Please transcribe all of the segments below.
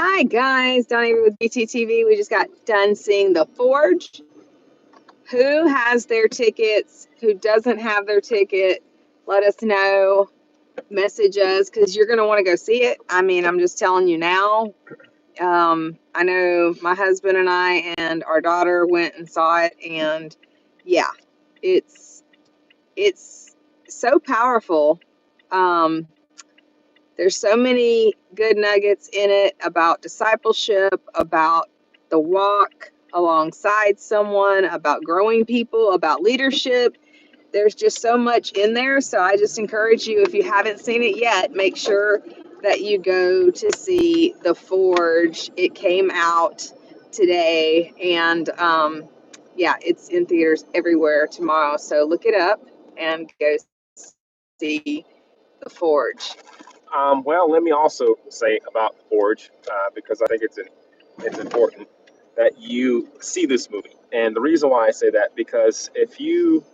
Hi guys, Dawna Avery with BTTV. We just got done seeing The Forge. Who has their tickets? Who doesn't have their ticket? Let us know. Message us because you're going to want to go see it. I mean, I'm just telling you now. I know my husband and I and our daughter went and saw it, and yeah, it's so powerful. There's so many good nuggets in it about discipleship, about the walk alongside someone, about growing people, about leadership. There's just so much in there. So I just encourage you, if you haven't seen it yet, make sure that you go to see The Forge. It came out today, and yeah, it's in theaters everywhere tomorrow. So look it up and go see The Forge. Well, let me also say about The Forge, because I think it's important that you see this movie. And the reason why I say that, because if you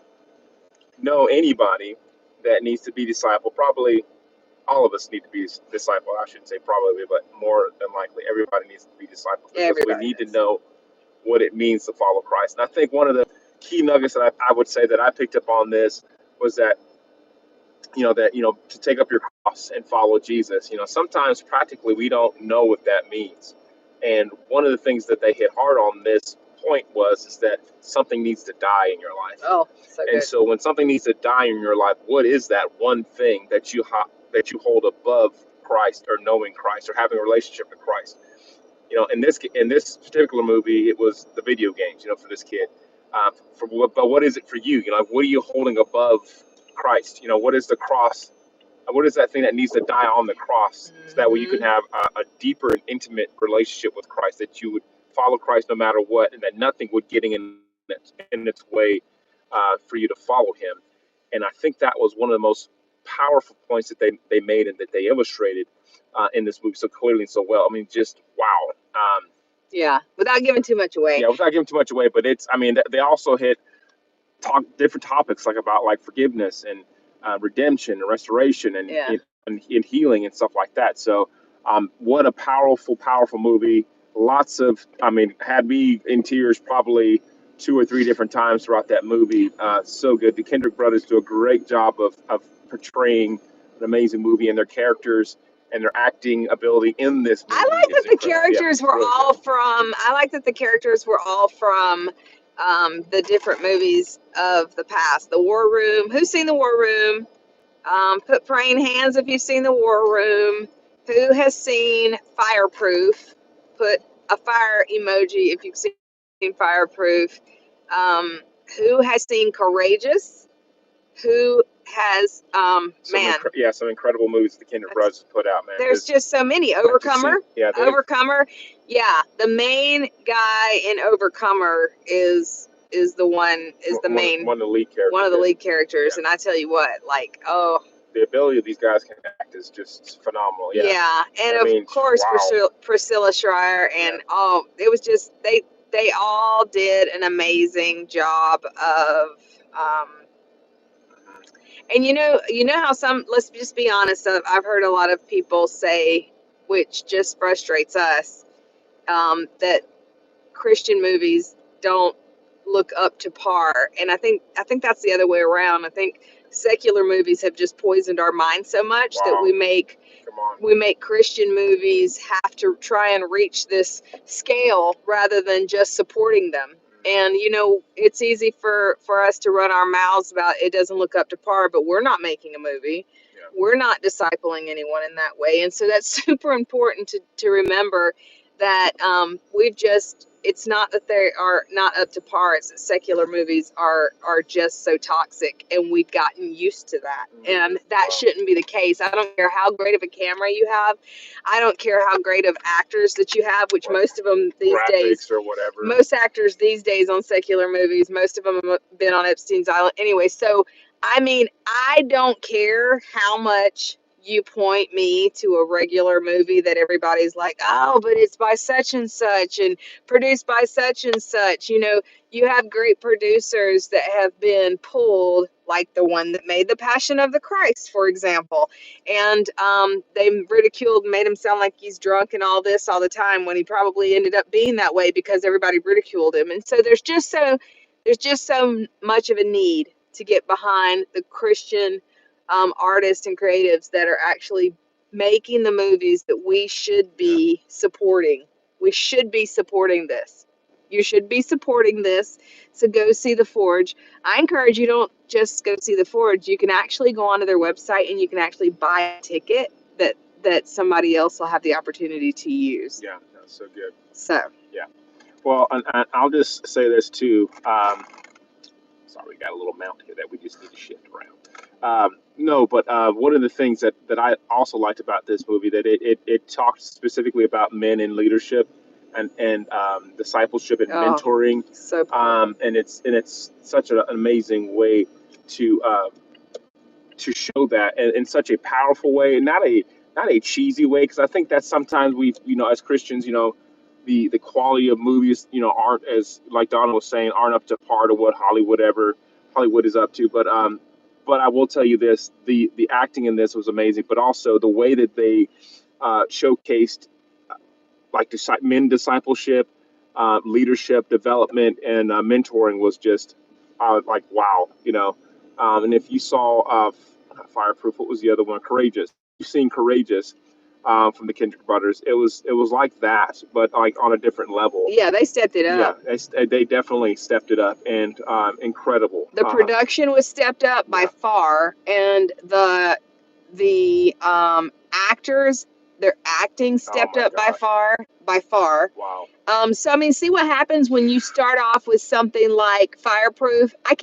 know anybody that needs to be discipled, probably all of us need to be discipled. I shouldn't say probably, but more than likely, everybody needs to be discipled because Everybody we need to does. know what it means to follow Christ. And I think one of the key nuggets that I would say that I picked up on this was that to take up your cross and follow Jesus. Sometimes practically we don't know what that means. And one of the things that they hit hard on this point is that something needs to die in your life. Oh, so And good. so when something needs to die in your life, what is that one thing that you hold above Christ, or knowing Christ, or having a relationship with Christ? In this particular movie, it was the video games. For this kid. But what is it for you? What are you holding above Christ? What is the cross? What is that thing that needs to die on the cross, so that way you can have a deeper and intimate relationship with Christ, that you would follow Christ no matter what, and that nothing would get in its way for you to follow him. And I think that was one of the most powerful points that they made and that they illustrated in this movie so clearly and so well. I mean, just wow. Yeah, without giving too much away. Yeah, without giving too much away, but they also hit different topics, like about forgiveness and redemption and restoration and, Yeah. and healing and stuff like that. So what a powerful movie. Had me in tears probably 2 or 3 different times throughout that movie. So good. The Kendrick brothers do a great job of portraying an amazing movie, and their characters and their acting ability in this movie. I like that the characters were really all good. from. I like that the characters were all from the different movies of the past. The War Room. Who's seen The War Room? Put praying hands if you've seen The War Room. Who has seen Fireproof? Put a fire emoji if you've seen Fireproof. Who has seen Courageous? Who has some incredible movies the Kendrick brothers put out, man. There's just so many. Overcomer. Overcomer. Yeah, the main guy in Overcomer is the one one of the lead characters. One of the lead characters, and I tell you what, the ability of these guys can act is just phenomenal. Yeah, and of course wow. Priscilla Schreier, and it was just they all did an amazing job of and you know how let's just be honest, I've heard a lot of people say, which just frustrates us, that Christian movies don't look up to par, and I think that's the other way around. I think secular movies have just poisoned our minds so much that we make Christian movies have to try and reach this scale rather than just supporting them. And it's easy for us to run our mouths about it doesn't look up to par, but we're not making a movie. We're not discipling anyone in that way. And so that's super important to remember that it's not that they are not up to par. It's that secular movies are just so toxic, and we've gotten used to that. And that shouldn't be the case. I don't care how great of a camera you have. I don't care how great of actors that you have, which most of them these days, or whatever. Most actors these days on secular movies, most of them have been on Epstein's Island. Anyway, so I don't care how much you point me to a regular movie that everybody's like, oh, but it's by such and such and produced by such and such. You know, you have great producers that have been pulled, like the one that made The Passion of the Christ, for example. And they ridiculed, made him sound like he's drunk and all this all the time, when he probably ended up being that way because everybody ridiculed him. And so there's just so much of a need to get behind the Christian artists and creatives that are actually making the movies that we should be supporting. We should be supporting this. You should be supporting this. So go see The Forge. I encourage you, don't just go see The Forge. You can actually go onto their website and you can actually buy a ticket that somebody else will have the opportunity to use. Yeah, that's so good. So Yeah. Well, and I'll just say this too. Sorry, we got a little mount here that we just need to shift around. No, but one of the things that I also liked about this movie, that it talked specifically about men in leadership and discipleship and mentoring. So and it's such an amazing way to show that in such a powerful way, and not a cheesy way, because I think that sometimes we, as Christians, the quality of movies, aren't, as like Donna was saying, aren't up to par to what Hollywood is up to. But I will tell you this: the acting in this was amazing, but also the way that they showcased like men discipleship, leadership development, and mentoring was just like wow, and if you saw not Fireproof, what was the other one? Courageous. You've seen Courageous from the Kendrick brothers. It was like that, but like on a different level. yeah, they stepped it up. Yeah, they definitely stepped it up, and incredible. The production was stepped up by far, and the actors, their acting stepped up by far. Wow. So I mean, see what happens when you start off with something like Fireproof. I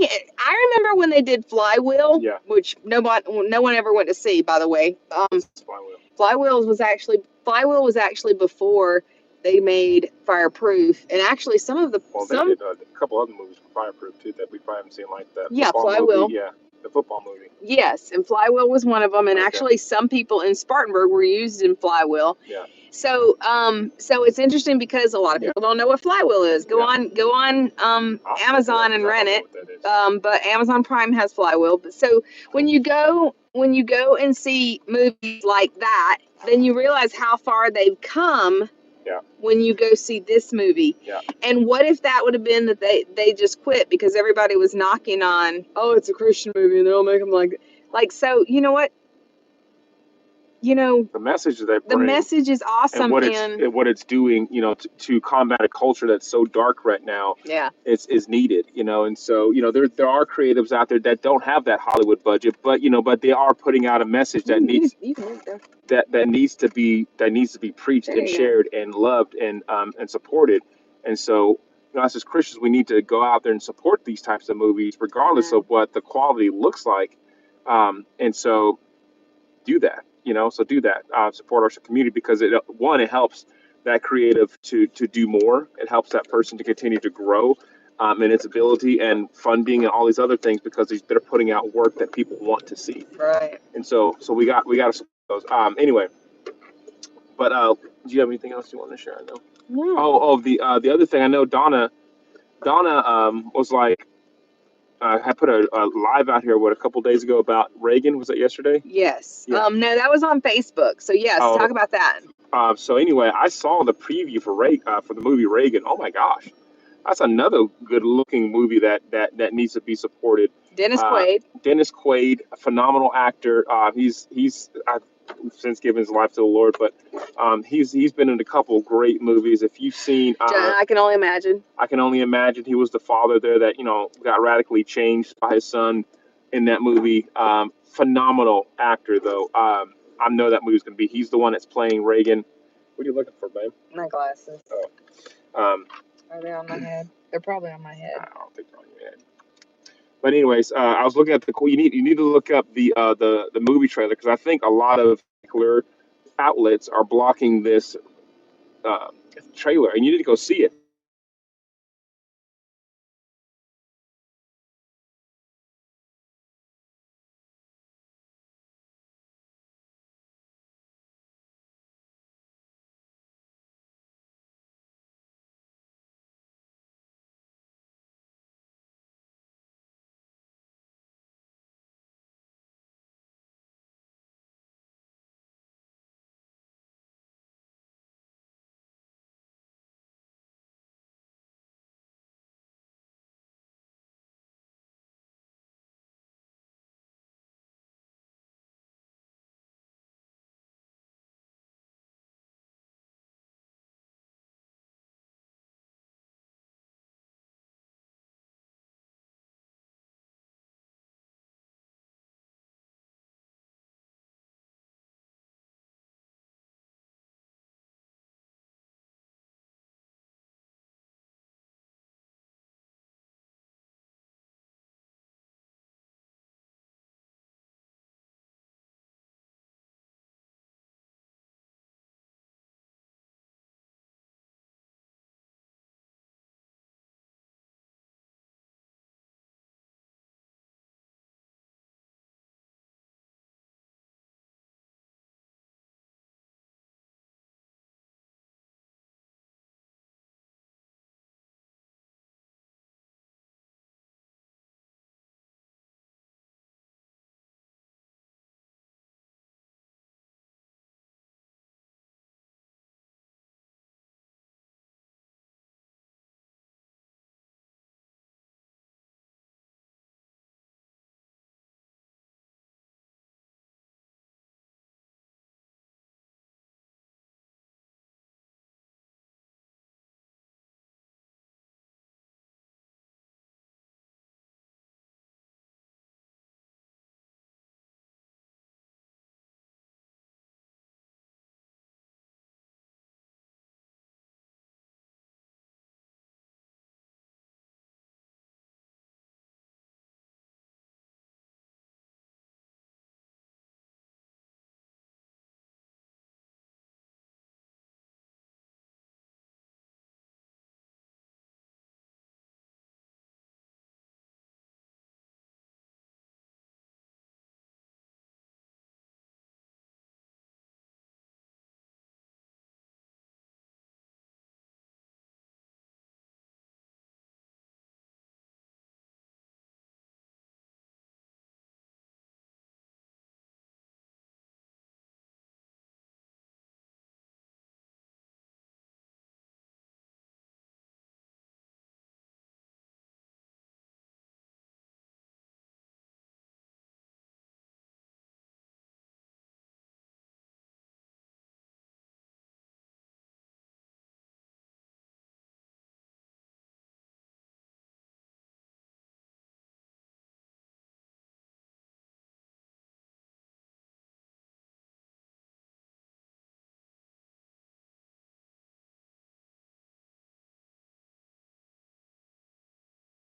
remember when they did Flywheel, which no one ever went to see, by the way. Flywheel was actually before they made Fireproof, and actually they did a couple other movies for Fireproof too that we probably haven't seen, like that. Yeah, Flywheel. Movie. Yeah, the football movie. Yes, and Flywheel was one of them, and actually some people in Spartanburg were used in Flywheel. Yeah. So it's interesting because a lot of people don't know what Flywheel is. Go on Amazon and rent it. But Amazon Prime has Flywheel. But so when you go and see movies like that, then you realize how far they've come. Yeah. When you go see this movie. Yeah. And what if that would have been that they just quit because everybody was knocking on, oh, it's a Christian movie and they'll make them like so, you know what? The message that they bring, the message is awesome, and what it's doing, to combat a culture that's so dark right now. Yeah. is needed, and so there are creatives out there that don't have that Hollywood budget, but they are putting out a message that needs that needs to be preached and shared and loved and supported. And so us as Christians, we need to go out there and support these types of movies regardless of what the quality looks like, and so do that. Do that. Support our community, because it helps that creative to do more. It helps that person to continue to grow in its ability and funding and all these other things, because they're putting out work that people want to see. Right. And so we got to support those. Anyway, but do you have anything else you want to share? I know. No. The other thing, I know Donna was like, I put a live out here a couple days ago about Reagan. Was it yesterday? Yes. Yeah. No, that was on Facebook. So yes, talk about that. So anyway, I saw the preview for the movie Reagan. Oh my gosh, that's another good-looking movie that needs to be supported. Dennis Quaid. Dennis Quaid, a phenomenal actor. He's since given his life to the Lord, but he's been in a couple of great movies. If you've seen, I Can Only Imagine. I Can Only Imagine. He was the father there that got radically changed by his son in that movie. Phenomenal actor though. I know that movie's gonna be. He's the one that's playing Reagan. What are you looking for, babe? My glasses. Oh. Are they on my head? They're probably on my head. I don't think they're on your head. But anyways, I was looking at you need to look up the movie trailer, because I think a lot of particular outlets are blocking this trailer, and you need to go see it.